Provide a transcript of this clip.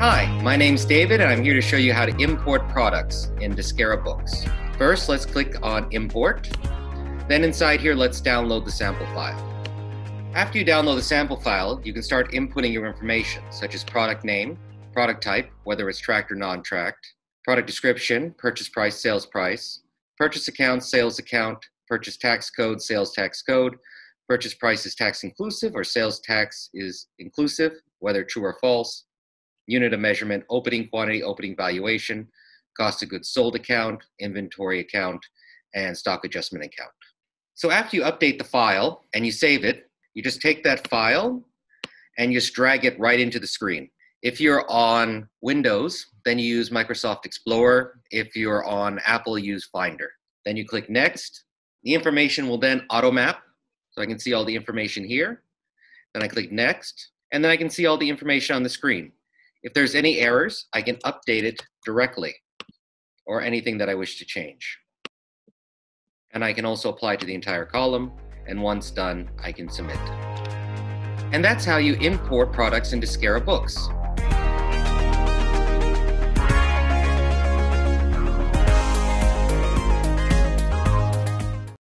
Hi, my name's David, and I'm here to show you how to import products in Deskera Books. First, let's click on Import. Then inside here, let's download the sample file. After you download the sample file, you can start inputting your information, such as product name, product type, whether it's tracked or non-tracked, product description, purchase price, sales price, purchase account, sales account, purchase tax code, sales tax code, purchase price is tax inclusive or sales tax is inclusive, whether true or false, unit of measurement, opening quantity, opening valuation, cost of goods sold account, inventory account, and stock adjustment account. So after you update the file and you save it, you just take that file and you just drag it right into the screen. If you're on Windows, then you use Microsoft Explorer. If you're on Apple, use Finder. Then you click Next. The information will then auto-map, so I can see all the information here. Then I click Next, and then I can see all the information on the screen. If there's any errors, I can update it directly, or anything that I wish to change. And I can also apply to the entire column, and once done, I can submit. And that's how you import products into Deskera Books.